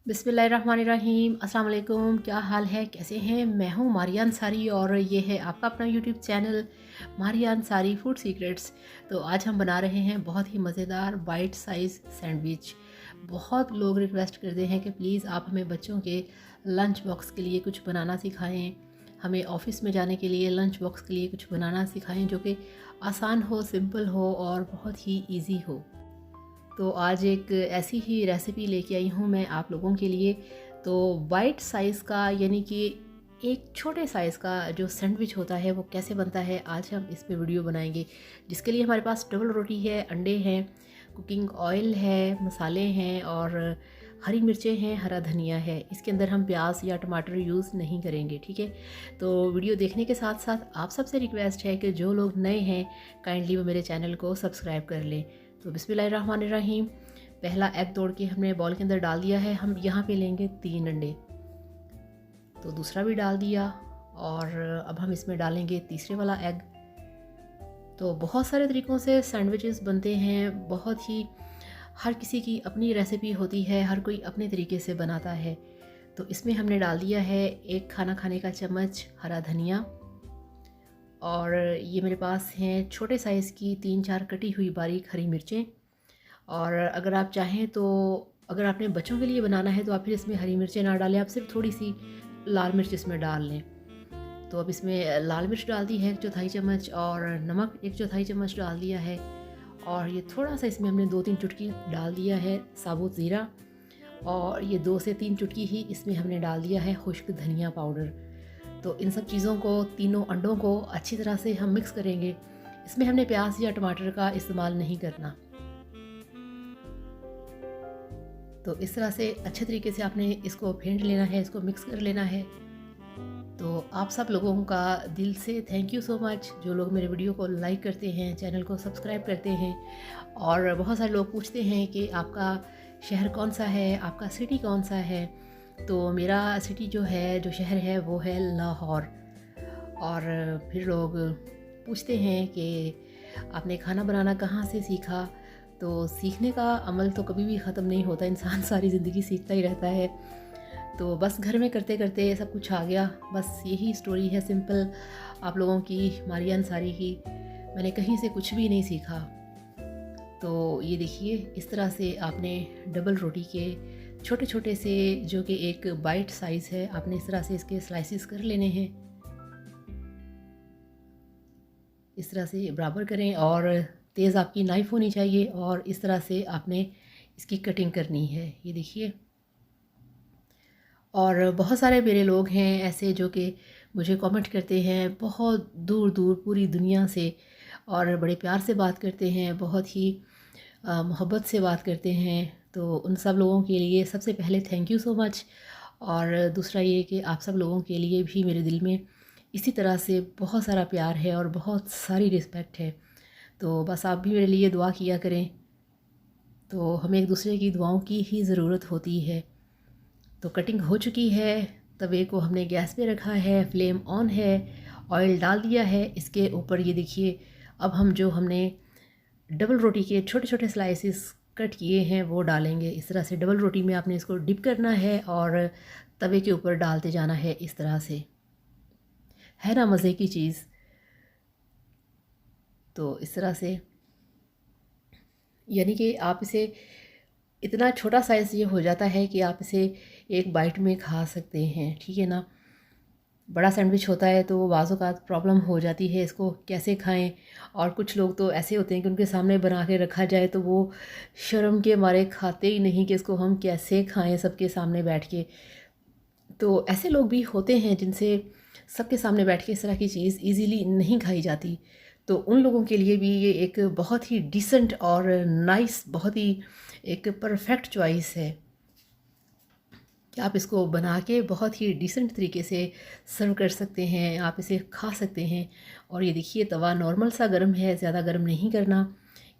बिस्मिल्लाहिर्रहमानिर्रहीम। अस्सलाम वालेकुम। क्या हाल है, कैसे हैं? मैं हूँ मारिया अंसारी और ये है आपका अपना YouTube channel Maria Ansari food secrets. तो आज हम बना रहे हैं बहुत ही मज़ेदार बाइट साइज़ सैंडविच। बहुत लोग रिक्वेस्ट करते हैं कि प्लीज़ आप हमें बच्चों के लंच बॉक्स के लिए कुछ बनाना सिखाएं, हमें ऑफ़िस में जाने के लिए लंच बॉक्स के लिए कुछ बनाना सिखाएं जो कि आसान हो, सिंपल हो और बहुत ही ईज़ी हो। तो आज एक ऐसी ही रेसिपी लेके आई हूँ मैं आप लोगों के लिए। तो वाइट साइज़ का यानी कि एक छोटे साइज़ का जो सैंडविच होता है वो कैसे बनता है, आज हम इस पे वीडियो बनाएंगे। जिसके लिए हमारे पास डबल रोटी है, अंडे हैं, कुकिंग ऑयल है, मसाले हैं और हरी मिर्चें हैं, हरा धनिया है। इसके अंदर हम प्याज या टमाटर यूज़ नहीं करेंगे, ठीक है। तो वीडियो देखने के साथ साथ आप सबसे रिक्वेस्ट है कि जो लोग नए हैं काइंडली वो मेरे चैनल को सब्सक्राइब कर लें। तो बिस्मिल्लाहिर्रहमानिर्रहीम। पहला एग तोड़ के हमने बॉल के अंदर डाल दिया है। हम यहाँ पे लेंगे 3 अंडे, तो दूसरा भी डाल दिया और अब हम इसमें डालेंगे तीसरे वाला एग। तो बहुत सारे तरीक़ों से सैंडविचेस बनते हैं, बहुत ही हर किसी की अपनी रेसिपी होती है, हर कोई अपने तरीके से बनाता है। तो इसमें हमने डाल दिया है 1 खाना खाने का चम्मच हरा धनिया और ये मेरे पास हैं छोटे साइज़ की 3-4 कटी हुई बारीक हरी मिर्चें। और अगर आप चाहें तो अगर आपने बच्चों के लिए बनाना है तो आप फिर इसमें हरी मिर्चें ना डालें, आप सिर्फ थोड़ी सी लाल मिर्च इसमें डाल लें। तो अब इसमें लाल मिर्च डाल दी है 1/4 चम्मच और नमक 1/4 चम्मच डाल दिया है। और ये थोड़ा सा इसमें हमने 2-3 चुटकी डाल दिया है साबुत ज़ीरा और ये 2 से 3 चुटकी ही इसमें हमने डाल दिया है खुश्क धनिया पाउडर। तो इन सब चीज़ों को, तीनों अंडों को अच्छी तरह से हम मिक्स करेंगे। इसमें हमने प्याज या टमाटर का इस्तेमाल नहीं करना। तो इस तरह से अच्छे तरीके से आपने इसको फेंट लेना है, इसको मिक्स कर लेना है। तो आप सब लोगों का दिल से थैंक यू सो मच, जो लोग मेरे वीडियो को लाइक करते हैं, चैनल को सब्सक्राइब करते हैं। और बहुत सारे लोग पूछते हैं कि आपका शहर कौन सा है, आपका सिटी कौन सा है। तो मेरा सिटी जो है, जो शहर है वो है लाहौर। और फिर लोग पूछते हैं कि आपने खाना बनाना कहाँ से सीखा। तो सीखने का अमल तो कभी भी ख़त्म नहीं होता, इंसान सारी ज़िंदगी सीखता ही रहता है। तो बस घर में करते करते सब कुछ आ गया, बस यही स्टोरी है सिंपल आप लोगों की, मारिया अंसारी की। मैंने कहीं से कुछ भी नहीं सीखा। तो ये देखिए, इस तरह से आपने डबल रोटी के छोटे छोटे से, जो कि एक बाइट साइज़ है, आपने इस तरह से इसके स्लाइसिस कर लेने हैं। इस तरह से बराबर करें और तेज़ आपकी नाइफ़ होनी चाहिए और इस तरह से आपने इसकी कटिंग करनी है। ये देखिए। और बहुत सारे मेरे लोग हैं ऐसे जो कि मुझे कमेंट करते हैं बहुत दूर दूर पूरी दुनिया से, और बड़े प्यार से बात करते हैं, बहुत ही मोहब्बत से बात करते हैं। तो उन सब लोगों के लिए सबसे पहले थैंक यू सो मच। और दूसरा ये कि आप सब लोगों के लिए भी मेरे दिल में इसी तरह से बहुत सारा प्यार है और बहुत सारी रिस्पेक्ट है। तो बस आप भी मेरे लिए दुआ किया करें। तो हमें एक दूसरे की दुआओं की ही ज़रूरत होती है। तो कटिंग हो चुकी है, तवे को हमने गैस पे रखा है, फ्लेम ऑन है, ऑयल डाल दिया है इसके ऊपर। ये देखिए, अब हम जो हमने डबल रोटी के छोटे छोटे स्लाइसिस कट किए हैं वो डालेंगे। इस तरह से डबल रोटी में आपने इसको डिप करना है और तवे के ऊपर डालते जाना है इस तरह से। है ना मज़े की चीज़। तो इस तरह से यानी कि आप इसे, इतना छोटा साइज़ ये हो जाता है कि आप इसे एक बाइट में खा सकते हैं, ठीक है ना। बड़ा सैंडविच होता है तो बाज़ औक़ात प्रॉब्लम हो जाती है इसको कैसे खाएं। और कुछ लोग तो ऐसे होते हैं कि उनके सामने बना के रखा जाए तो वो शर्म के मारे खाते ही नहीं कि इसको हम कैसे खाएं सबके सामने बैठ के। तो ऐसे लोग भी होते हैं जिनसे सबके सामने बैठ के इस तरह की चीज़ इजीली नहीं खाई जाती। तो उन लोगों के लिए भी ये एक बहुत ही डिसेंट और नाइस, बहुत ही एक परफेक्ट चॉइस है कि आप इसको बना के बहुत ही डिसेंट तरीके से सर्व कर सकते हैं, आप इसे खा सकते हैं। और ये देखिए, तवा नॉर्मल सा गर्म है, ज़्यादा गर्म नहीं करना,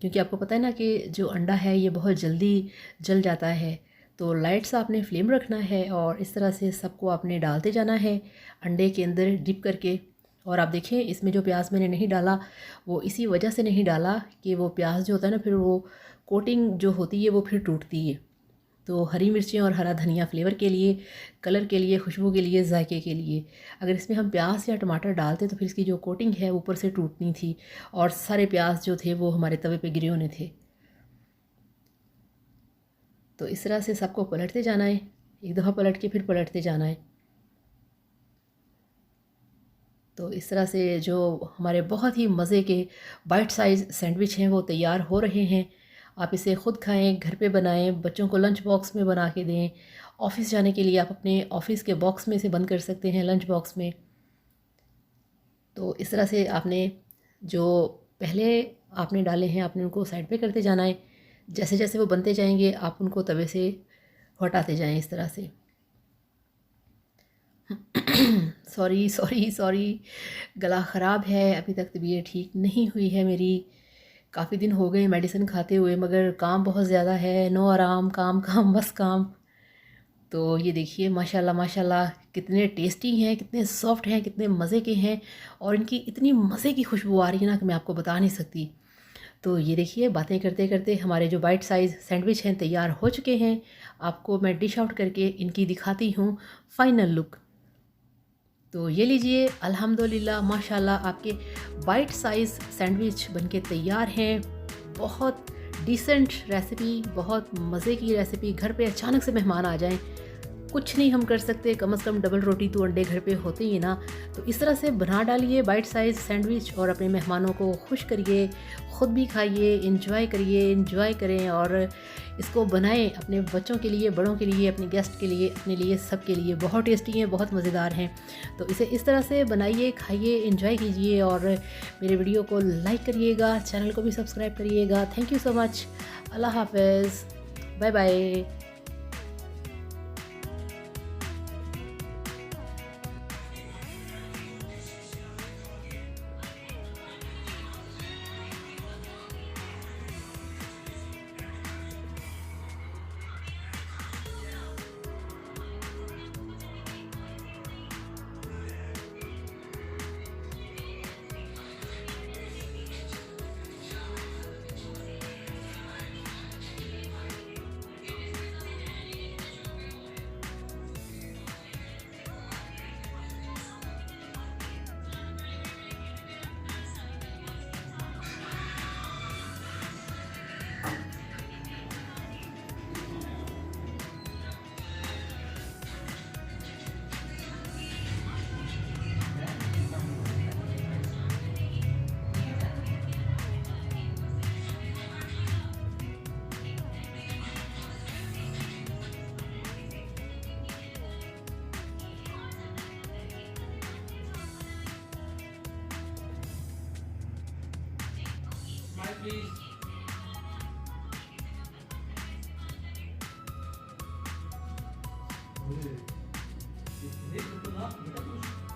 क्योंकि आपको पता है ना कि जो अंडा है ये बहुत जल्दी जल जाता है। तो लाइट सा आपने फ्लेम रखना है और इस तरह से सबको आपने डालते जाना है अंडे के अंदर डिप करके। और आप देखें, इसमें जो प्याज मैंने नहीं डाला वो इसी वजह से नहीं डाला कि वो प्याज जो होता है ना, फिर वो कोटिंग जो होती है वो फिर टूटती है। तो हरी मिर्चें और हरा धनिया फ्लेवर के लिए, कलर के लिए, खुशबू के लिए, जायके के लिए। अगर इसमें हम प्याज या टमाटर डालते तो फिर इसकी जो कोटिंग है ऊपर से टूटनी थी और सारे प्याज जो थे वो हमारे तवे पे गिरे होने थे। तो इस तरह से सबको पलटते जाना है, एक दफ़ा पलट के फिर पलटते जाना है। तो इस तरह से जो हमारे बहुत ही मज़े के बाइट साइज़ सैंडविच हैं वो तैयार हो रहे हैं। आप इसे ख़ुद खाएं, घर पे बनाएं, बच्चों को लंच बॉक्स में बना के दें। ऑफ़िस जाने के लिए आप अपने ऑफ़िस के बॉक्स में इसे बंद कर सकते हैं, लंच बॉक्स में। तो इस तरह से आपने जो पहले आपने डाले हैं आपने उनको साइड पे करते जाना है। जैसे जैसे वो बनते जाएंगे आप उनको तवे से हटाते जाएं इस तरह से। सॉरी सॉरी सॉरी, गला ख़राब है, अभी तक तबीयत ठीक नहीं हुई है मेरी। काफ़ी दिन हो गए मेडिसिन खाते हुए, मगर काम बहुत ज़्यादा है, नो आराम, काम काम बस काम। तो ये देखिए माशाल्लाह माशाल्लाह कितने टेस्टी हैं, कितने सॉफ्ट हैं, कितने मज़े के हैं और इनकी इतनी मज़े की खुशबू आ रही है ना कि मैं आपको बता नहीं सकती। तो ये देखिए बातें करते करते हमारे जो बाइट साइज़ सैंडविच हैं तैयार हो चुके हैं। आपको मैं डिश आउट करके इनकी दिखाती हूँ फ़ाइनल लुक। तो ये लीजिए, अल्हम्दुलिल्लाह माशाल्लाह आपके बाइट साइज़ सैंडविच बनके तैयार हैं। बहुत डिसेंट रेसिपी, बहुत मज़े की रेसिपी। घर पे अचानक से मेहमान आ जाएं, कुछ नहीं हम कर सकते, कम से कम डबल रोटी तो अंडे घर पे होते ही ना। तो इस तरह से बना डालिए बाइट साइज़ सैंडविच और अपने मेहमानों को खुश करिए, ख़ुद भी खाइए, इंजॉय करिए, इंजॉय करें और इसको बनाएं अपने बच्चों के लिए, बड़ों के लिए, अपने गेस्ट के लिए, अपने लिए, सब के लिए। बहुत टेस्टी हैं, बहुत मज़ेदार हैं। तो इसे इस तरह से बनाइए, खाइए, इंजॉय कीजिए और मेरे वीडियो को लाइक करिएगा, चैनल को भी सब्सक्राइब करिएगा। Thank you so much. अल्लाह हाफ़िज़, bye bye. Please. Öyle. Ne yaptın? Ne yaptın?